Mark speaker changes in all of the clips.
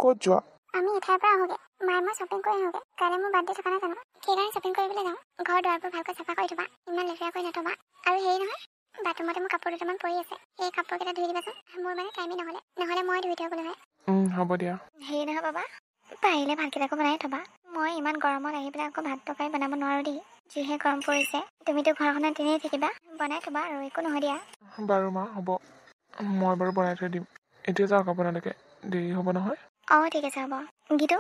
Speaker 1: ক'ত যোৱা?
Speaker 2: আমি এঠাইৰ পৰা আহোঁগৈ। মায়ে মই শ্বপিং কৰি আহোঁগৈ। কাইলৈ মোৰ বাৰ্থডে থকা নাই জানো? সেইকাৰণে শ্বপিং কৰিবলৈ যাওঁ। ঘৰ দুৱাৰবোৰ ভালকৈ চাফা কৰি থ'বা, ইমান লেতেৰা কৰি নথ'বা। আৰু হেৰি নহয়, বাথৰুমতে মোৰ কাপোৰ দুটামান পৰি আছে, সেই কাপোৰকেইটা ধুই দিবাচোন। মোৰ মানে টাইমেই নহ'লে মই ধুই থৈ গ'লো হয়।
Speaker 1: হ'ব দিয়া।
Speaker 2: হেৰি নহয় বাবা, পাৰিলে ভাতকেইটাকো বনাই থ'বা। মই ইমান গৰমত আহি পেলাই আকৌ ভাত তৰকাৰী বনাব নোৱাৰোঁ দেই। যিহে গৰম পৰিছে, তুমিতো ঘৰখনত তেনেই থাকিবা, বনাই থ'বা আৰু একো নহয় দিয়া।
Speaker 1: বাৰু মা, হ'ব, মই বাৰু বনাই থৈ দিম। এতিয়া যাওক আপোনালোকে, দেৰি হ'ব নহয়।
Speaker 2: ঠিক আছে হ'ব। গীতু,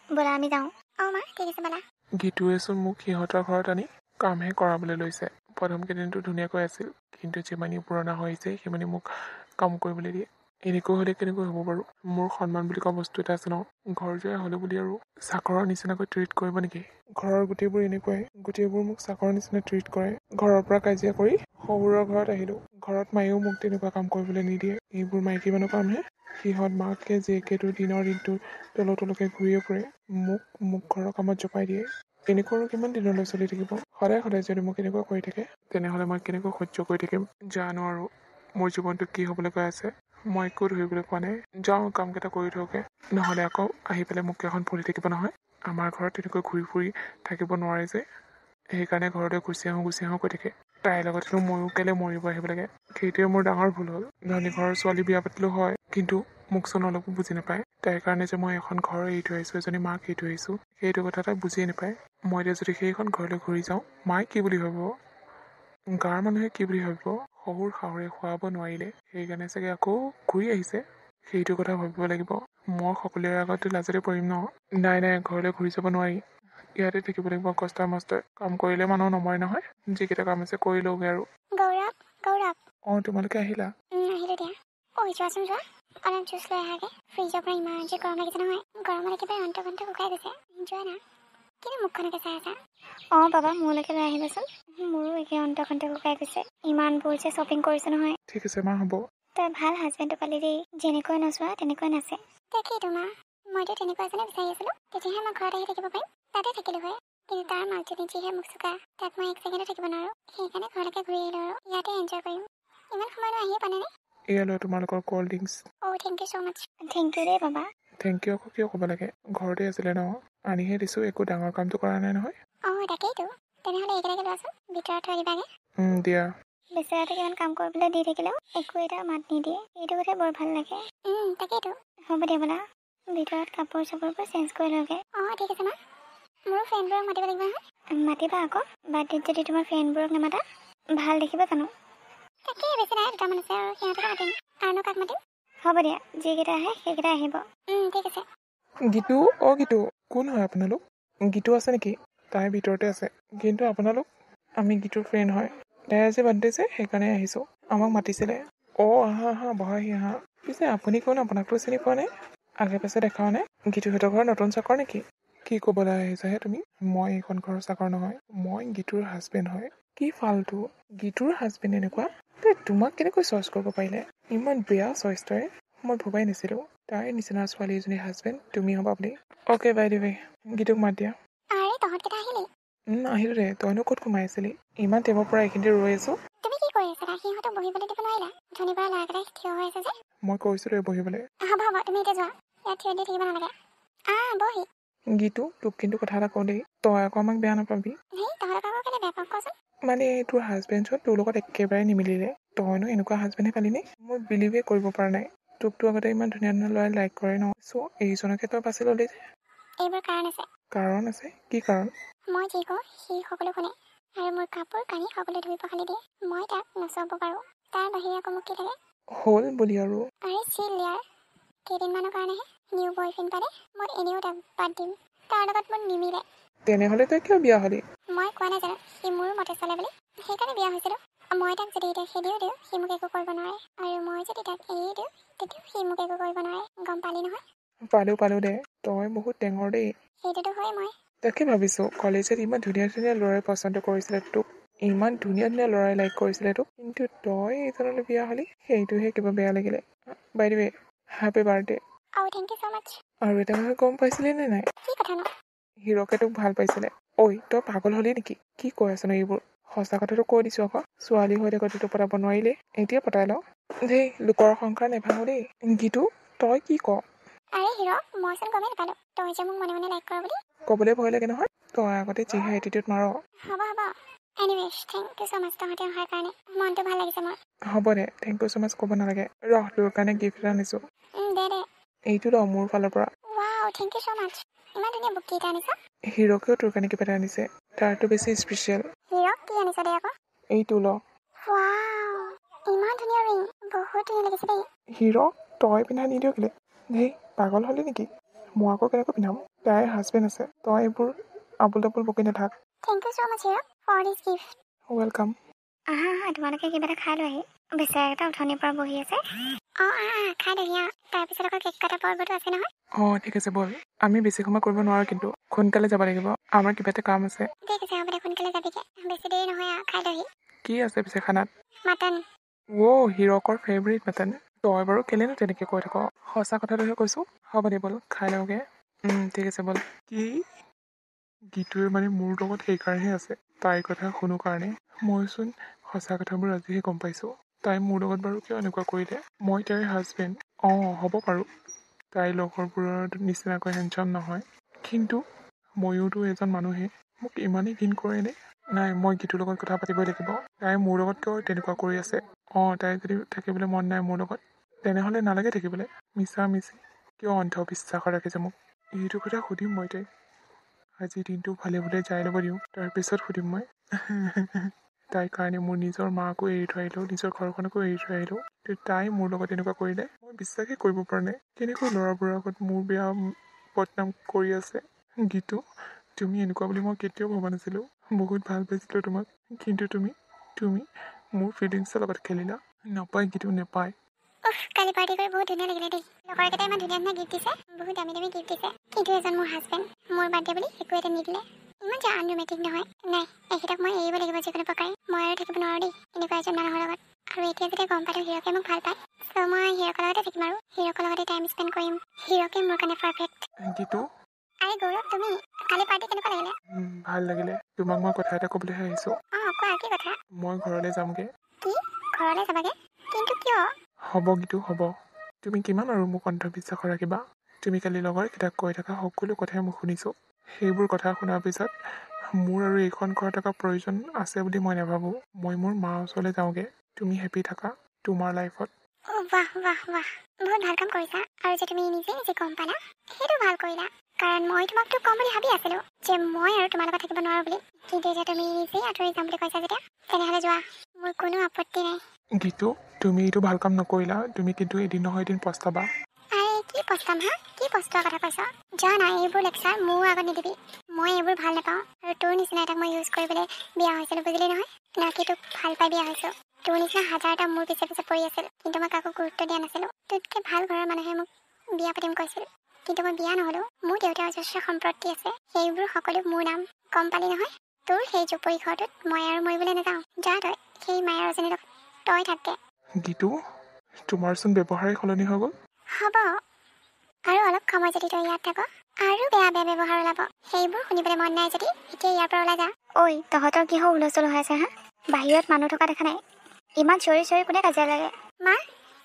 Speaker 2: ব'লা আমি যাওঁ। মা ঠিক আছে ব'লা।
Speaker 1: গীতুৱেচোন মোক সিহঁতৰ ঘৰত আনি কামহে কৰাবলৈ লৈছে। প্ৰথম কেইদিনটো ধুনীয়াকৈ আছিল, কিন্তু যিমানেই পুৰণা হৈ আহিছে সিমানেই মোক কাম কৰিবলৈ দিয়ে। এনেকৈ হ'লে কেনেকৈ হ'ব বাৰু? মোৰ সন্মান বুলি কোৱা বস্তু এটা আছে ন। ঘৰ যোৱাই হ'লো বুলি আৰু চাকৰৰ নিচিনাকৈ ট্ৰিট কৰিব নেকি? ঘৰৰ গোটেইবোৰ এনেকুৱাই, গোটেইবোৰ মোক চাকৰৰ নিচিনা ট্ৰিট কৰে। ঘৰৰ পৰা কাজিয়া কৰি শহুৰৰ ঘৰত আহিলোঁ। ঘৰত মায়েও মোক তেনেকুৱা কাম কৰিবলৈ নিদিয়ে। এইবোৰ মাইকী মানুহ কামহে। সিহঁত মাকে জীয়েকেতো দিনৰ দিনটো তলকে ঘূৰিয়ে ফুৰে, মোক ঘৰৰ কামত জপাই দিয়ে। এনেকুৱা আৰু কিমান দিনলৈ চলি থাকিব? সদায় যদি মোক এনেকুৱা কৰি থাকে, তেনেহ'লে মই কেনেকৈ সহ্য কৰি থাকিম জানো। আৰু মোৰ জীৱনটো কি হ'বলৈ গৈ আছে মই একো ধৰিবলৈ পোৱা নাই। যাওঁ কামকেইটা কৰি থওঁগে, নহ'লে আকৌ আহি পেলাই মোক এখন ফুলি থাকিব নহয়। আমাৰ ঘৰত তেনেকৈ ঘূৰি ফুৰি থাকিব নোৱাৰে যে, সেইকাৰণে ঘৰলৈ গুচি আহোঁ কৈ থাকে। তাইৰ লগতেনো ময়ো কেলৈ মৰিব আহিব লাগে? সেইটোৱে মোৰ ডাঙৰ ভুল হ'ল। ধনী ঘৰৰ ছোৱালী বিয়া পাতিলোঁ হয়, কিন্তু মোকচোন অলপো বুজি নাপায়। তাইৰ কাৰণে যে মই এখন ঘৰ এৰি থৈ আহিছোঁ, এজনী মাক এৰি থৈ আহিছোঁ, সেইটো কথা তাই বুজিয়ে নাপায়। মই এতিয়া যদি সেইখন ঘৰলৈ ঘূৰি যাওঁ, মায়ে কি বুলি ভাবিব? গাঁৱৰ মানুহে কি বুলি ভাবিব? শহুৰ শাহুৰে খুৱাব নোৱাৰিলে, সেইকাৰণে চাগে আকৌ ঘূৰি আহিছে, সেইটো কথা ভাবিব লাগিব। মই সকলোৰে আগতে লাজতে পৰিম ন? নাই, ঘৰলৈ ঘূৰি যাব নোৱাৰি। ইয়াতে থাকিব লাগিব কষ্টই মষ্টই। কাম কৰিলে মানুহ নমৰে নহয়। যিকেইটা কাম আছে কৰি লওঁগে আৰু।
Speaker 2: গৌৰৱ।
Speaker 1: তোমালোকে আহিলা?
Speaker 2: আহিলোঁ দিয়া। যোৱাচোন যোৱা, অলপ জুচ লৈ আহাগে। ফ্ৰিজৰ পৰা ইমান যে গৰম লাগিছে নহয়, গৰমত একেবাৰে অন্তঘণ্ট শুকাই গৈছে। যোৱা না, কিন্তু মুখখনকে চাই আছা? বাবা মোলৈকে লৈ আহিবাচোন। মোৰো একে অন্তঘণ্ট শুকাই গৈছে, ইমানবোৰ যে শ্বপিং কৰিছে নহয়।
Speaker 1: ঠিক আছে মা, হ'ব।
Speaker 2: তই ভাল হাজবেণ্ডটো পালি দেই, যেনেকৈ নচোৱা তেনেকৈ নাচে। তাকেইতো মা, মইতো তেনেকুৱা এজনে বিচাৰি আছিলোঁ। তেতিয়াহে মই ঘৰত আহি থাকিব পাৰিম, তাতে থাকিলোঁ হয়। কিন্তু তাৰ মাকজনী যিহে মোক চোকা, তাত মই এক ছেকেণ্ডো থাকিব নোৱাৰোঁ। সেইকাৰণে ঘৰলৈকে ঘূৰি আহিলোঁ আৰু ইয়াতে এনজয় কৰিম। ইমান সময়লৈ আহিয়ে পালে নে?
Speaker 1: এয়া লৈ তোমালোকৰ cold drinks.
Speaker 2: Thank you so' much. Thank you দেই বাবা।
Speaker 1: থেংক ইউ আকৌ কিয় ক'ব লাগে? ঘৰতে আছিলে ন, আনিহে দিছোঁ, একো ডাঙৰ কামটো কৰা নাই নহয়।
Speaker 2: তাকেইতো। তেনেহ'লে একেলগে লোৱাচোন, ভিতৰত থৈ দিবাগে।
Speaker 1: দিয়া।
Speaker 2: বেচেৰাটো কিমান কাম কৰিবলৈ দি থাকিলেও একো এটা মাত নিদিয়ে, এইটো কথা বৰ ভাল লাগে। তাকেইতো। হ'ব দিয়া ব'লা, ভিতৰত কাপোৰ চাপোৰবোৰ চেঞ্জ কৰি লওঁগে। ঠিক আছে মা। মোৰো ফ্ৰেণ্ডবোৰক মাতিব লাগিব নহয়। মাতিবা আকৌ, বাৰ্থডেত যদি তোমাৰ ফ্ৰেণ্ডবোৰক নামাতা ভাল দেখিব জানো? তাকে বেছি নাই, দুটামান আছে আৰু সিহঁতকে মাতিম। আৰুনো কাক মাতিম? হ'ব দিয়া, যিকেইটা আহে সেইকেইটা আহিব। ঠিক আছে।
Speaker 1: গীতু, গীতু, কোন হয় আপোনালোক? গীতু আছে নেকি? তাই ভিতৰতে আছে। কিন্তু আপোনালোক? আমি গীতুৰ ফ্ৰেণ্ড হয়। তাই আজি বাৰ্থডে যে, সেইকাৰণে আহিছোঁ। আমাক মাতিছিলে। আহা বহাহি আহা। পিছে আপুনি কোন? আপোনাকতো চিনি পোৱা নাই। আগে পাছে দেখাও নাই। গীতুহঁতৰ ঘৰৰ নতুন চাকৰ নেকি? কি ক'বলৈ আহিছাহে তুমি? মই এইখন ঘৰৰ চাকৰ নহয়, মই গীতুৰ হাজবেণ্ড হয়। কি ফাল্টু, গীতুৰ হাজবেণ্ড এনেকুৱা? তোমাক কেনেকৈ চইচ কৰিব পাৰিলে? ইমান বেয়া চইচ তাইৰ। মই ভবাই নাছিলোঁ তাইৰ নিচিনা ছোৱালী এজনী হাজবেণ্ড তুমি হ'বা বুলি। অ'কে বাই দে ৱে, গীতুক মাত দিয়া।
Speaker 2: তহঁতকেইটা আহিলি?
Speaker 1: আহিলোঁ দে, তইনো ক'ত সোমাই আছিলি? ইমান টাইমৰ পৰা এইখিনিতে ৰৈ আছোঁ।
Speaker 2: তুমি কি কৰি আছিলা? সিহঁতক বহিবলৈ দিব নোৱাৰিলা? ধনী পৰা ল'ৰাকেইটাই থিয় হৈ আছে যে।
Speaker 1: মই কৈছিলোঁ বহিবলৈ।
Speaker 2: হ'ব, তুমি এতিয়া যোৱা, ইয়াত থিয় দি থাকিব নালাগে। বহি।
Speaker 1: গীতু, তোক কিন্তু কথা এটা কওঁ দেই, তই আকৌ আমাক বেয়া নাপাবি।
Speaker 2: তহঁতক আকৌ কেলে বেয়া পাম কচোন?
Speaker 1: মানে তোৰ হাজবেণ্ডজন তোৰ লগত একেবাৰে নিমিলিলে। তইনো এনেকুৱা হাজবেণ্ডে পালি নে? মই বিলিভে কৰিব পৰা নাই। তোকতো আগতে ইমান ধুনীয়া ল'ৰাই লাইক কৰে ন, চ' এইজনকে তই বাছি ল'লি যে।
Speaker 2: এইবোৰ কাৰণ আছে।
Speaker 1: কাৰণ আছে? কি কাৰণ?
Speaker 2: মই যি কওঁ সি সকলো শুনে, আৰু মোৰ কাপোৰ কানি সকলো ধুই পখালি দিয়ে। মই তাক নচাব পাৰোঁ, তাৰ বাহিৰে আকৌ মোক কি লাগে?
Speaker 1: হ'ল বুলি আৰু।
Speaker 2: চিল ইয়াৰ, কেইদিনমানৰ কাৰণেহে নিউ বয়ফ্ৰেণ্ড পালে। মই এনেও তাক বাদ দিম, তাৰ লগত মোৰ নিমিলে।
Speaker 1: তেনেহ'লে তই কিয় বিয়া হ'লি?
Speaker 2: মই কোৱা নাই জানো সি মোৰ মতে চলে বুলি? সেইকাৰণে বিয়া হৈছিলোঁ। মই তাক যদি এতিয়া খেদিও দিওঁ সি মোক একো কৰিব নোৱাৰে, আৰু মই যদি তাক এৰি দিওঁ তেতিয়াও সি মোক একো কৰিব নোৱাৰে। গম পালি নহয়?
Speaker 1: পালোঁ দে, তই বহুত টেঙৰ দেই।
Speaker 2: সেইটোতো হয়। মই
Speaker 1: তাকে ভাবিছোঁ, কলেজত ইমান ধুনীয়া ল'ৰাই পচন্দ কৰিছিলে তোক, ইমান ধুনীয়া ল'ৰাই লাইক কৰিছিলে তোক, কিন্তু তই এইজনলৈ বিয়া হ'লি, সেইটোহে কিবা বেয়া লাগিলে। By the way, happy birthday.
Speaker 2: Thank you so' much.
Speaker 1: আৰু এটা কথা গম পাইছিলি নে নাই?
Speaker 2: কি কথানো?
Speaker 1: হিৰকে তোক ভাল পাইছিলে। ঐ, তই পাগল হ'লি নেকি? কি কৈ আছনো এইবোৰ? সঁচা কথাটো কৈ দিছোঁ আকৌ, ছোৱালী হৈ থাকোঁতে পতাব নোৱাৰিলে, এতিয়া পতাই ল। দেই, লোকৰ সংসাৰ নেভাঙো দেই। গীতু, তই কি ক?
Speaker 2: আৰে হিৰ মইচোন গমেই নাপালো তই যে মোক মনে মনে লাইক কৰ বুলি
Speaker 1: ক'বলৈ ভয় লাগে নহয় তই আগতে যিহে এটিটিউড মাৰ
Speaker 2: হ'ব এনিৱেজ থেংক ইউ ছ' মাছ তহঁতে অহাৰ কাৰণে মনটো ভাল লাগিছে মোৰ
Speaker 1: হ'ব দে থেংক ইউ ছ' মাছ ক'ব নালাগে ৰহ তোৰ কাৰণে গিফ্ট এটা আনিছোঁ
Speaker 2: দে
Speaker 1: এইটো ৰ মোৰ ফালৰ পৰা
Speaker 2: ৱাও থেংক ইউ ছ' মাছ ইমান ধুনীয়া বুকে এটা আনিছা
Speaker 1: হিৰকেও তোৰ কাৰণে কিবা এটা আনিছে তাৰটো বেছি স্পেচিয়েল
Speaker 2: হিৰ কি আনিছা দে আকৌ
Speaker 1: এইটো ল
Speaker 2: ৱাও ইমান ধুনীয়া ৰিং বহুত ধুনীয়া লাগিছে দেই
Speaker 1: হিৰ তই পিন্ধা নিদিয় কেলে হেই পাগল হ'লি নেকি মই আকৌ কেনেকৈ পিন্ধাম তাইৰ হাজবেণ্ড আছে তই এইবোৰ আবুল তাবুল বকি নাথাক
Speaker 2: thank you so' much here for this gift
Speaker 1: welcome
Speaker 2: আহা তোমালোকে কিবা এটা খাই লোৱাহি বেচেৰা এটা উঠনিৰ পৰা বহি আছে খাই লোহি তাৰপিছত আকৌ কেক কটা পৰ্বটো আছে নহয়
Speaker 1: অঁ ঠিক আছে ব'ল আমি বেছি সময় কৰিব নোৱাৰোঁ কিন্তু সোনকালে যাব লাগিব আমাৰ কিবা এটা কাম আছে
Speaker 2: ঠিক আছে হ'ব দে সোনকালে যাবিগে বেছি দেৰি নহয় খাই লোহি
Speaker 1: কি আছে পিছে খানাত
Speaker 2: মাটন
Speaker 1: হিৰকৰ ফেভৰিট মাটন তই বাৰু কেলেনো তেনেকৈ কৈ থাক সঁচা কথাটোহে কৈছোঁ হ'ব দে ব'ল খাই লওঁগৈ ঠিক আছে ব'ল কি গীতুৱে মানে মোৰ লগত সেইকাৰণেহে আছে তাইৰ কথা শুনো কাৰণে মইচোন সঁচা কথাবোৰ আজিহে গম পাইছোঁ তাই মোৰ লগত বাৰু কিয় এনেকুৱা কৰিলে মই তাইৰ হাজবেণ্ড হ'ব পাৰোঁ তাইৰ লগৰবোৰৰ নিচিনাকৈ হেণ্ডচাম নহয় কিন্তু ময়োতো এজন মানুহে মোক ইমানেই ঘিণ কৰেনে নাই মই গীতুৰ লগত কথা পাতিবই লাগিব তাই মোৰ লগত কিয় তেনেকুৱা কৰি আছে তাই যদি থাকিবলৈ মন নাই মোৰ লগত তেনেহ'লে নালাগে থাকিবলৈ মিছা মিছি কিয় অন্ধবিশ্বাস ৰাখিছে মোক এইটো কথা সুধিম মই তাইক আজিৰ দিনটো ভালে ভালে যাই ল'ব দিওঁ তাৰপিছত সুধিম মই তাইৰ কাৰণে মোৰ নিজৰ মাকো এৰি থৈ আহিলোঁ নিজৰ ঘৰখনকো এৰি থৈ আহিলোঁ তাই মোৰ লগত এনেকুৱা কৰিলে মই বিশ্বাসেই কৰিব পৰা নাই কেনেকৈ ল'ৰাবোৰৰ আগত মোৰ বেয়া বদনাম কৰি আছে গীতু তুমি এনেকুৱা বুলি মই কেতিয়াও ভবা নাছিলোঁ বহুত ভাল পাইছিলোঁ তোমাক কিন্তু তুমি মোৰ ফিলিংছৰ লগত খেলিলা নাপায় গীতু নেপায়
Speaker 2: কালি পাৰ্টি কৰি বহুত ধুনীয়া লাগিলে দেই লগৰকেইটাই ইমান ধুনীয়া ধুনীয়া গিফ্ট দিছে বহুত দামী দামী গিফ্ট দিছে কিন্তু এজন মোৰ হাজবেণ্ড মোৰ বাৰ্থডে বুলি একো এটা নিদিলে ইমান যে আনৰোমেটিক নহয় নাই এখেতক মই এৰিব লাগিব যিকোনো প্ৰকাৰে মই আৰু থাকিব নোৱাৰোঁ দেই এনেকুৱা এজন মানুহৰ লগত আৰু এতিয়া যেতিয়া গম পালোঁ হিৰকে মোক ভাল পায় চ' মই হিৰকৰ লগতে থাকিম আৰু হিৰকৰ লগতে টাইম স্পেণ্ড কৰিম হিৰকে মোৰ কাৰণে পাৰফেক্ট
Speaker 1: গীতু
Speaker 2: আৰে গৌৰৱ তুমি কালি পাৰ্টি কেনেকুৱা লাগিলে
Speaker 1: ভাল লাগিলে তোমাক মই কথা এটা ক'বলৈহে আহিছোঁ
Speaker 2: কোৱা কি কথা
Speaker 1: মই ঘৰলৈ যামগৈ
Speaker 2: কি ঘৰলৈ যাবাগে কিন্তু কিয়
Speaker 1: হ'ব গীতু হ'ব তুমি কিমান আৰু মোক অন্ধবিশ্বাস ৰাখিবা তুমি কালি লগৰকেইটাক কৈ থকা সকলো কথাই মই শুনিছোঁ সেইবোৰ কথা শুনাৰ পিছত মোৰ আৰু এইখন ঘৰত থকা প্ৰয়োজন আছে বুলি মই নাভাবোঁ মই মোৰ মাৰ ওচৰলৈ যাওঁগৈ তুমি হেপী থাকা তোমাৰ লাইফত
Speaker 2: বাহ বহুত ভাল কাম কৰিছা আৰু যে তুমি নিজে নিজে গম পালা সেইটো ভাল কৰিলা কাৰণ মই তোমাকতো কম বুলি ভাবি আছিলোঁ যে মই আৰু তোমাৰ লগত থাকিব নোৱাৰোঁ বুলি কিন্তু এতিয়া তুমি নিজেই আঁতৰি যাম বুলি কৈছা যেতিয়া তেনেহ'লে যোৱা মোৰ কোনো আপত্তি নাই
Speaker 1: গীতু তুমি এইটো ভাল কাম নকৰিলা তুমি কিন্তু এদিন নহয় এদিন পস্তাবা
Speaker 2: আৰে কি পস্তাম কি পস্তোৱাৰ কথা কৈছ যোৱা নাই এইবোৰ লেকচাৰ মোৰ আগত নিদিবি মই এইবোৰ ভাল নাপাওঁ আৰু তোৰ নিচিনা এটাক মই ইউজ কৰিবলৈ বিয়া হৈছিলোঁ বুজিলি নহয় না কি তোক ভাল পাই বিয়া হৈছোঁ তোৰ নিচিনা হাজাৰটা মোৰ পিছে পিছে পৰি আছিল কিন্তু মই কাকো গুৰুত্ব দিয়া নাছিলোঁ তোতকৈ ভাল ঘৰৰ মানুহে মোক বিয়া পাতিম কৈছিল কিন্তু মই বিয়া নহ'লোঁ মোৰ দেউতাৰ অজস্ৰ সম্পত্তি আছে সেইবোৰ সকলো মোৰ নাম গম পালি নহয় তোৰ সেই জুপুৰি ঘৰটোত মই আৰু মৰিবলৈ নাযাওঁ যা তই সেই মায়াৰ ৰজনীৰ লগত তই থাকে
Speaker 1: গীতু তোমাৰচোন ব্যৱহাৰেই সলনি হৈ গ'ল
Speaker 2: হ'ব আৰু অলপ সময় যদি তই ইয়াত থাক আৰু বেয়া ব্যৱহাৰ ওলাব সেইবোৰ শুনিবলৈ মন নাই যদি এতিয়া ইয়াৰ পৰা ওলাই যা ঐ তহঁতৰ কিহৰ হুলস্থুল হৈ আছে বাহিৰত মানুহ থকা দেখা নাই ইমান চিঞৰি কোনে কাজিয়া লাগে মা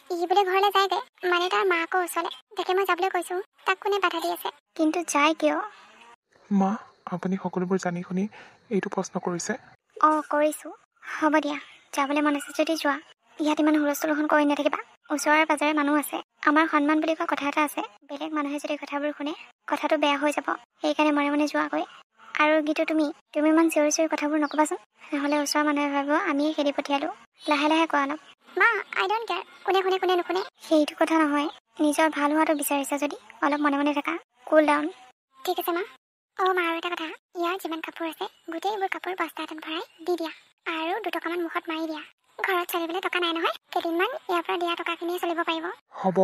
Speaker 2: ই বোলে ঘৰলৈ যায়গৈ মানে তাৰ মাকৰ ওচৰলৈ তাকে মই যাবলৈ কৈছোঁ তাক কোনে বাধা দি আছে কিন্তু যায় কিয়
Speaker 1: মা আপুনি সকলোবোৰ জানি শুনি এইটো প্ৰশ্ন কৰিছে
Speaker 2: কৰিছোঁ হ'ব দিয়া যাবলৈ মন আছে যদি যোৱা ইয়াত ইমান হুলস্থুলখন কৰি নাথাকিবা ওচৰে পাজৰে মানুহ আছে আমাৰ সন্মান বুলি কোৱা কথা এটা আছে বেলেগ মানুহে যদি কথাবোৰ শুনে কথাটো বেয়া হৈ যাব সেইকাৰণে মনে মনে যোৱাগৈ আৰু গীতু তুমি ইমান চিঞৰি কথাবোৰ নকবাচোন নহ'লে ওচৰৰ মানুহে ভাবিব আমিয়ে খেদি পঠিয়ালোঁ লাহে লাহে কোৱা অলপ মা আই ডণ্ট কেয়াৰ কোনে শুনে কোনে নুশুনে সেইটো কথা নহয় নিজৰ ভাল হোৱাটো বিচাৰিছা যদি অলপ মনে মনে থাকা কুল ডাউন ঠিক আছে মা মা আৰু এটা কথা ইয়াৰ যিমান কাপোৰ আছে গোটেইবোৰ কাপোৰ বস্তা এটাত ভৰাই দি দিয়া আৰু 2 টকামান মুখত মাৰি দিয়া ঘৰত চলিবলৈ টকা নাই নহয় কেইদিনমান ইয়াৰ পৰা দিয়া টকাখিনিয়ে চলিব পাৰিব
Speaker 1: হ'ব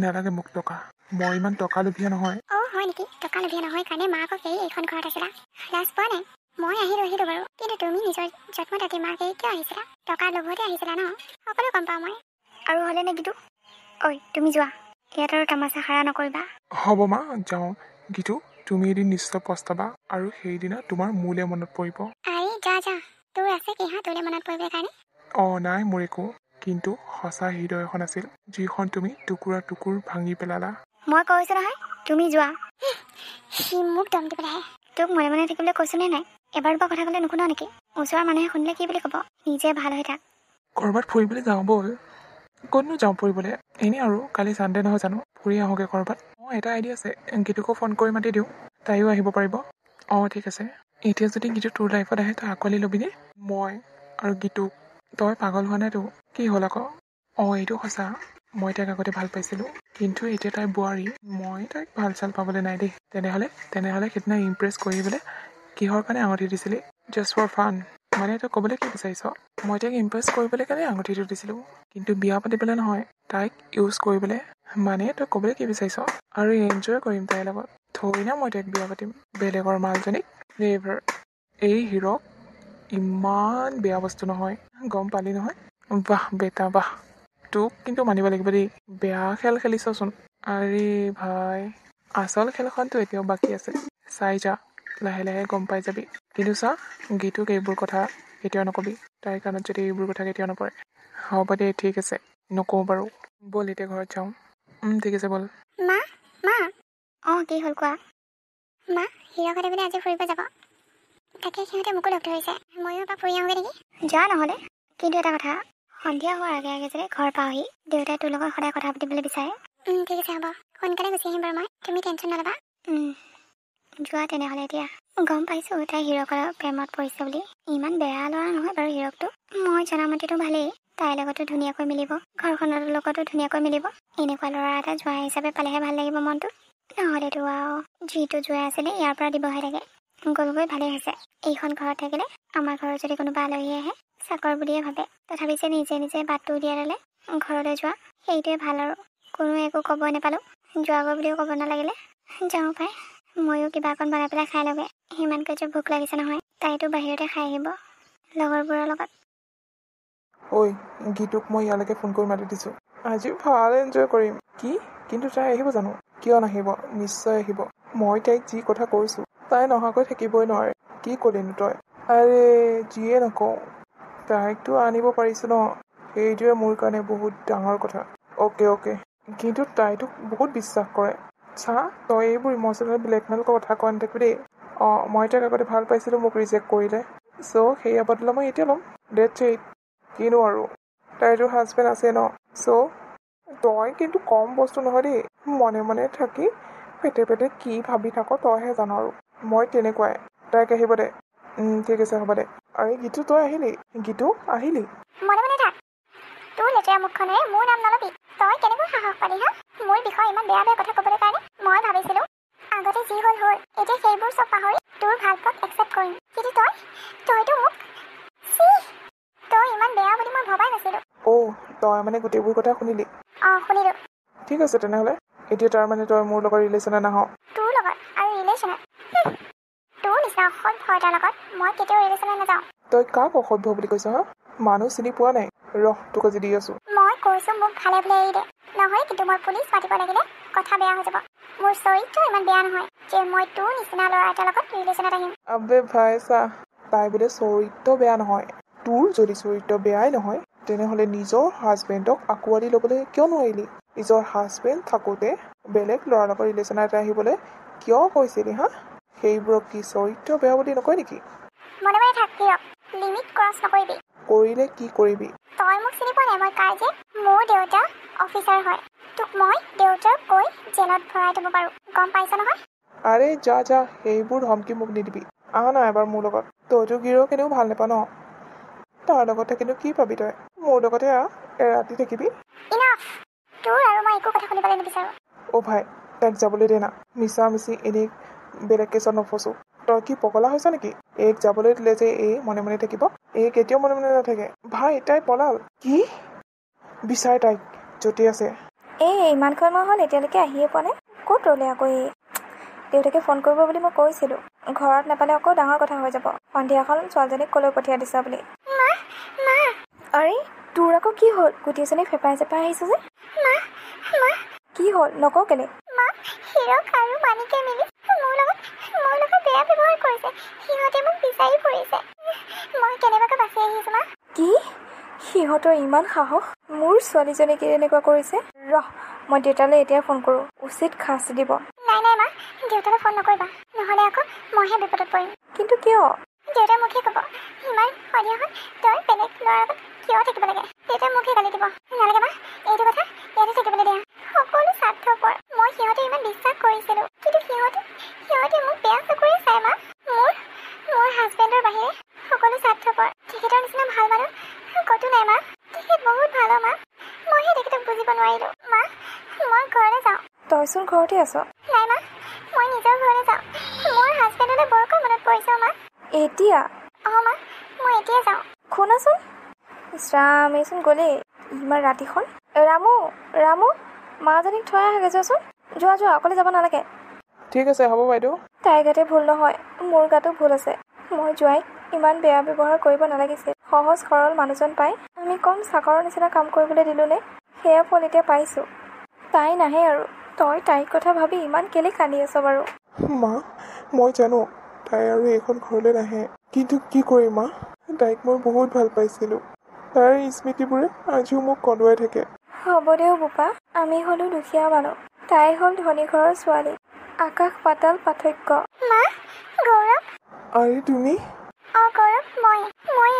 Speaker 1: নালাগে মোক টকা মই ইমান টকা লোভীয়া নহয়
Speaker 2: হয় নেকি টকা লোভীয়া নহয় কাৰণে মাকক এইখন ঘৰত আছিলা লাজ পোৱা নাই মই আহিলোঁ বাৰু কিন্তু তুমি নিজৰ জন্মদাতি মাক কিয় আহিছিলা টকাৰ লোভতে আহিছিলা ন সকলো গম পাওঁ মই আৰু হ'লে নে গীতু ঐ তুমি যোৱা ইয়াত আৰু তামাচা খাৰা নকৰিবা
Speaker 1: হ'ব মা যাওঁ গীতু তুমি এদিন নিশ্চয় পস্তাবা আৰু সেইদিনা তোমাৰ মোলৈ মনত পৰিব
Speaker 2: আৰে যা তোৰ আছে কি তোলে মনত পৰিবৰ কাৰণে
Speaker 1: নাই মোৰ একো কিন্তু সঁচা হৃদয় এখন আছিল যিখন তুমি টুকুৰা টুকুৰ ভাঙি পেলালা
Speaker 2: মই কৈছোঁ নহয় তুমি যোৱা। সি মোক দম দিবলৈ আহে। তোক মনে মনে থাকিবলৈ কৈছোঁ নে নাই? এবাৰ দুবাৰ কথা ক'লে নুশুন নেকি? ওচৰৰ মানুহে শুনিলে কি বুলি ক'ব? নিজে ভাল হৈ থাক।
Speaker 1: ক'ৰবাত ফুৰিবলৈ যাওঁ ব'ল। ক'তনো যাওঁ ফুৰিবলৈ? এনেই আৰু কালি ছানডে নহয় জানো, ফুৰি আহোঁগৈ ক'ৰবাত। এটা আইডিয়া আছে, গীতুকো ফোন কৰি মাতি দিওঁ, তাইও আহিব পাৰিব। ঠিক আছে। এতিয়া যদি গীতু তোৰ লাইফত আহে তই আঁকোৱালি ল'বিনে? মই আৰু গীতুক। তই পাগল হোৱা নাইতো? কি হ'ল আকৌ? এইটো সঁচা, মই তাইক আগতে ভাল পাইছিলোঁ, কিন্তু এতিয়া তাই বোৱাৰী, মই তাইক ভাল চাল পাবলৈ নাই দেই। তেনেহ'লে সেইদিনা ইমপ্ৰেছ কৰিবলৈ কিহৰ কাৰণে আঙুঠি দিছিলি? জাষ্ট ফৰ ফান। মানে তই ক'বলৈ কি বিচাৰিছ? মই তাইক ইমপ্ৰেছ কৰিবলৈ কাৰণে আঙুঠিটো দিছিলোঁ, কিন্তু বিয়া পাতিবলৈ নহয়, তাইক ইউজ কৰিবলৈ। মানে তই ক'বলৈ কি বিচাৰিছ? আৰু এনজয় কৰিম তাইৰ লগত। থৰি না মই তাইক বিয়া পাতিম বেলেগৰ মালজনীক। নেভাৰ। এই হিৰক ইমান বেয়া বস্তু নহয়, গম পালি নহয়? বাহ বেটা বাহ, তোক কিন্তু মানিব লাগিব দেই, বেয়া খেল খেলিছচোন। আৰে ভাই, আচল খেলখনতো এতিয়াও বাকী আছে, চাই যা, লাহে লাহে গম পাই যাবি। কিন্তু চা, গীতুক এইবোৰ কথা কেতিয়াও নকবি, তাইৰ কাণত যদি এইবোৰ কথা কেতিয়াও নপৰে। হ'ব দে, ঠিক আছে, নকওঁ বাৰু। ব'ল এতিয়া ঘৰত যাওঁ। ঠিক আছে ব'ল।
Speaker 2: মা কি হ'ল কোৱা? মা, হিৰকহঁতে বোলে আজি ফুৰিব যাব। তাকে সিহঁতে মোকো লগ ধৰিছে, ময়ো এবাৰ ফুৰি আহোঁগৈ নেকি? যোৱা নহ'লে। কিন্তু এটা কথা, সন্ধিয়া হোৱাৰ আগে আগে যদি ঘৰ পাওঁহি, দেউতাই তোৰ লগত সদায় কথা পাতিবলৈ বিচাৰে। ঠিক আছে হ'ব, সোনকালে গুচি আহিম বাৰু মই, তুমি টেনশ্যন নল'বা। যোৱা তেনেহ'লে এতিয়া। গম পাইছোঁ তাই হিৰকৰ প্ৰেমত পৰিছে বুলি। ইমান বেয়া ল'ৰা নহয় বাৰু হিৰকটো। মই জনামতেতো ভালেই, তাইৰ লগতো ধুনীয়াকৈ মিলিব, ঘৰখনৰ লগতো ধুনীয়াকৈ মিলিব। এনেকুৱা ল'ৰা এটা জোৱাই হিচাপে পালেহে ভাল লাগিব মনটো। নহ'লেতো আৰু যিটো জোৱাই আছিলে ইয়াৰ পৰা দিবহে লাগে। গ'লগৈ ভালেই হৈছে। এইখন ঘৰত থাকিলে আমাৰ ঘৰত যদি কোনোবা আলহী আহে চাকৰ বুলিয়ে ভাবে। তথাপি যে নিজে নিজে বাটটো উলিয়াই ল'লে ঘৰলৈ যোৱা, সেইটোৱে ভাল আৰু। কোনো একো ক'বই নাপালোঁ, যোৱাগৈ বুলিও ক'ব নালাগিলে। যাওঁ পাই, ময়ো কিবা অকণ বনাই পেলাই খাই ল'গে। সিমানকৈ যে ভোক লাগিছে নহয়, তাইতো বাহিৰতে খাই আহিব লগৰবোৰৰ লগত।
Speaker 1: গীতুক মই ইয়ালৈকে ফোন কৰি মাতি দিছোঁ, আজি ভাল এনজয় কৰিম। কি? কিন্তু তাই আহিব জানো? কিয় নাহিব? নিশ্চয় আহিব। মই তাইক যি কথা কৈছোঁ, তাই নহাকৈ থাকিবই নোৱাৰে। কি ক'লিনো তই? আৰে যিয়ে নকওঁ, তাইকতো আনিব পাৰিছোঁ ন, সেইটোৱে মোৰ কাৰণে বহুত ডাঙৰ কথা। অ'কে, কিন্তু তাইতো বহুত বিশ্বাস কৰে। চা, তই এইবোৰ ইম'চনেল ব্লেকমেইল কথা কোৱা নাথাকিবি দেই। মই তাইক আগতে ভাল পাইছিলোঁ, মোক ৰিজেক্ট কৰিলে। চ' সেয়া বদলা মই এতিয়া ল'ম, ডেটছ ইট। কিনো আৰু, তাইতো হাজবেণ্ড আছে ন। চ' তই কিন্তু কম বস্তু নহয় দেই। মনে মনে থাকি পেটে পেটে কি ভাবি থাক তইহে জান আৰু। মই তেনেকুৱাই। তাইক আহিব দে। ঠিক আছে হ'ব দে। আৰে গীতু তই আহিলি? গীতু আহিলি?
Speaker 2: মনে মনে থাক, তোৰ লেতেৰা মুখখনেৰে মোৰ নাম নলবি। তই কেনেকৈ সাহস পালি হা মোৰ বিষয়ে ইমান বেয়া বেয়া কথা ক'বলৈ কাৰণে? মই ভাবিছিলোঁ আগতে যি হ'ল হ'ল, এতিয়া সেইবোৰ চব পাহৰি তোৰ ভাল পোৱাক একচেপ্ট কৰিম। কিন্তু তইতো মোক তই ইমান বেয়া বুলি মই ভবাই নাছিলোঁ।
Speaker 1: তই মানে গোটেইবোৰ কথা শুনিলি?
Speaker 2: শুনিলোঁ।
Speaker 1: ঠিক আছে তেনেহ'লে, এতিয়া তাৰমানে তই মোৰ লগত ৰিলেশ্যনে নাহ?
Speaker 2: তোৰ লগত আৰু ৰিলেশ্যনত? তোৰ নিচিনা অসভ্য এটাৰ লগত মই কেতিয়াও ৰিলেশ্যনত নাযাওঁ।
Speaker 1: তই কাক অসভ্য বুলি কৈছ হা? মানুহ চিনি পোৱা নাই? ৰহ তোক আজি দি আছোঁ।
Speaker 2: মই কৈছোঁ মোক ভালে ভালে এৰি দে, নহয় কিন্তু মই পুলিচ মাতিব লাগিলে কথা বেয়া হৈ যাব। মোৰ চৰিত্ৰ ইমান বেয়া নহয় যে মই তোৰ নিচিনা ল'ৰা এটাৰ লগত ৰিলেশ্যনত আহিম।
Speaker 1: আবে ভাই চা, তাই বোলে চৰিত্ৰ বেয়া নহয়। তোৰ যদি চৰিত্ৰ বেয়াই নহয়, তেনেহ'লে নিজৰ হাজবেণ্ডক আঁকোৱালি ল'বলৈ কিয় নোৱাৰিলি? নিজৰ হাজবেণ্ড থাকোঁতে বেলেগ ল'ৰাৰ লগত ৰিলেশ্যনত আহিবলৈ কিয় কৈছিলি হা? সেইবোৰক কি চৰিত্ৰ বেয়া বুলি নকয় নেকি?
Speaker 2: মনে মনে থাক হিৰক, লিমিট ক্ৰছ নকৰিবি।
Speaker 1: কৰিলে কি কৰিবি?
Speaker 2: তই মোক চিনি পোৱা নাই মই কাৰ যে? মোৰ দেউতা অফিচাৰ হয়। তোক মই দেউতাক কৈ জেলত ভৰাই থ'ব পাৰোঁ, গম পাইছ নহয়?
Speaker 1: আৰে যা, সেইবোৰ ধমকি মোক নিদিবি। আহ না এবাৰ মোৰ লগত। তইতো গিৰক এনেও ভাল নাপাৱ ন, তাৰ লগত থাকিনো কি পাবি তই? মোৰ লগতে আহ, এৰাতি থাকিবি।
Speaker 2: ইনাফ, তোৰ আৰু মই একো কথা শুনিবলৈ নিবিচাৰোঁ।
Speaker 1: ভাই, তাইক যাবলৈ দে না। মিছা মিছি এনেই বেলেগ কেছত নফচো। তই কি পগলা হৈছ নেকি? এইক যাবলৈ দিলে যে মনে মনে থাকিব? কেতিয়াও মনে মনে নাথাকে। ভাই তাই পলাল। কি? বিচাৰ তাইক য'তে আছে।
Speaker 3: ইমান সময় হ'ল এতিয়ালৈকে আহিয়ে পোৱা নাই। ক'ত ৰ'লে আকৌ দেউতাকে ফোন কৰিব বুলি মই কৈছিলোঁ। ঘৰত নাপালে আকৌ ডাঙৰ কথা হৈ যাব। সন্ধিয়াখন ছোৱালীজনীক ক'লৈ পঠিয়াই দিছা বুলি। আৰে তোৰ আকৌ কি হ'ল? গুটিজনী ফেপাই চেপাই আহিছে যে? কি হ'ল নকওঁ কেলে?
Speaker 2: হিৰক আৰু মানিকে মিলি মোৰ লগত বেয়া ব্যৱহাৰ কৰিছে। সিহঁতে মোক বিচাৰি ফুৰিছে। মই কেনেবাকৈ বাচি আহিছোঁ মা।
Speaker 3: কি? সিহঁতৰ ইমান সাহস? মোৰ ছোৱালীজনীকে এনেকুৱা কৰিছে? মই দেউতালৈ এতিয়া ফোন কৰোঁ, উচিত শাস্তি দিব।
Speaker 2: নাই নাই মা, দেউতালৈ ফোন নকৰিবা, নহ'লে আকৌ মইহে বিপদত পৰিম।
Speaker 3: কিন্তু কিয়?
Speaker 2: দেউতাই মুখে ক'ব, ইমান সন্ধিয়াখন তই বেলেগ ল'ৰাৰ আগত কিয় থাকিব লাগে। দেউতাই মুখে গালি দিব। নালাগে মা, এইটো কথা ইয়াতে থাকিবলৈ দিয়া। সকলো স্বাৰ্থপৰ। মই সিহঁতে ইমান বিশ্বাস কৰিছিলোঁ, কিন্তু সিহঁতে মোক বেয়া চকুৰে চাই মা। মোৰ হাজবেণ্ডৰ বাহিৰে সকলো স্বাৰ্থপৰ। তেখেতৰ নিচিনা ভাল মানুহ ক'তো নাই মা। তেখেত বহুত ভাল মা। মইহে তেখেতক বুজিব নোৱাৰিলোঁ। মা, মই ঘৰলৈ যাওঁ।
Speaker 3: তইচোন ঘৰতে আছ।
Speaker 2: নাই মা, মই নিজৰ ঘৰলৈ যাওঁ। মোৰ হাজবেণ্ডলৈ বৰকৈ মনত পৰিছে মা।
Speaker 3: এতিয়া?
Speaker 2: অঁ মা, মই এতিয়াই যাওঁ।
Speaker 3: শুনাচোন, ইছৰাম এইচোন গ'লেই ইমান ৰাতিখন। ৰামু মাজনীক থৈ আহাগৈ যোৱাচোন। যোৱা, অকলে যাব নালাগে।
Speaker 1: ঠিক আছে হ'ব বাইদেউ।
Speaker 3: তাইৰ গাতে ভুল নহয়, মোৰ গাতো ভুল আছে। মই জোঁৱাইক ইমান বেয়া ব্যৱহাৰ কৰিব নালাগিছিল। সহজ সৰল মানুহজন পাই আমি কম চাকৰৰ নিচিনা কাম কৰিবলৈ দিলোঁনে? সেয়া ফল এতিয়া পাইছোঁ। তাই নাহে আৰু। তই তাইৰ কথা ভাবি ইমান কেলে কান্দি আছ বাৰু?
Speaker 1: মা, মই জানো তাই আৰু এইখন ঘৰলৈ নাহে, কিন্তু কি কৰিম মা, তাইক মই বহুত ভাল পাইছিলোঁ। তাইৰ স্মৃতিবোৰে আজিও মোক কন্দুৱাই থাকে।
Speaker 3: হ'ব দেও বোপা, আমি হ'লো দুখীয়া মানুহ, তাই হ'ল ধনী ঘৰৰ ছোৱালী। আকাশ পাতাল পাৰ্থক্য।
Speaker 2: মা, গৌৰৱ।
Speaker 1: আৰে তুমি?
Speaker 2: অঁ গৌৰৱ, মই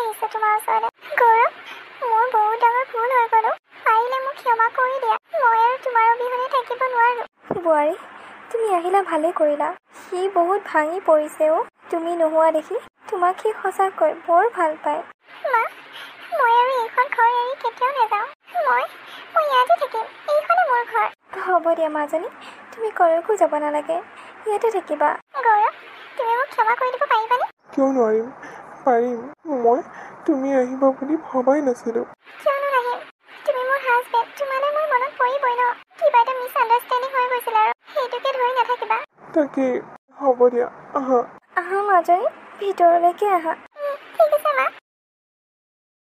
Speaker 2: আহিছোঁ তোমাৰ ওচৰলৈ। গৌৰৱ, মোৰ বহুত ডাঙৰ ভুল হৈ গ'লো। পাৰিলে মোক ক্ষমা কৰি দিয়া। মই আৰু তোমাৰ অবিহনে থাকিব নোৱাৰোঁ।
Speaker 3: বোৱাৰী, তুমি আহিলা ভালেই কৰিলা। সি বহুত ভাঙি পৰিছে অ'। তুমি নোহোৱা দেখি তোমাক সি সঁচাকৈ বৰ ভাল পায়।
Speaker 2: মা, মই আৰু এইখন ঘৰ এৰি কেতিয়াও নাযাওঁ। মই ইয়াতে থাকিম। এইখনে মোৰ ঘৰ।
Speaker 3: হ'ব দিয়া মাজনী, তুমি কলৈকো যাব নালাগে, ইয়াতে থাকিবা।
Speaker 2: গৌৰৱ, তুমি মোক ক্ষমা কৰি দিব পাৰিবানে?
Speaker 1: কিয় নোৱাৰিম, পাৰিম। মই তুমি আহিবা বুলি ভবাই নাছিলোঁ।
Speaker 2: কিয়নো নাহিম? তুমি মোৰ হাজবেণ্ড, তোমালৈ মোৰ মনত পৰিবই ন। কিবা এটা মিছ আণ্ডাৰষ্টেণ্ডিং হৈ গৈছিল আৰু সেইটোকে ধৰি নাথাকিবা।
Speaker 1: তাকেই, হ'ব দিয়া, আহা।
Speaker 3: আহা মাজনী, ভিতৰলৈকে আহা।
Speaker 2: ঠিক আছে মা।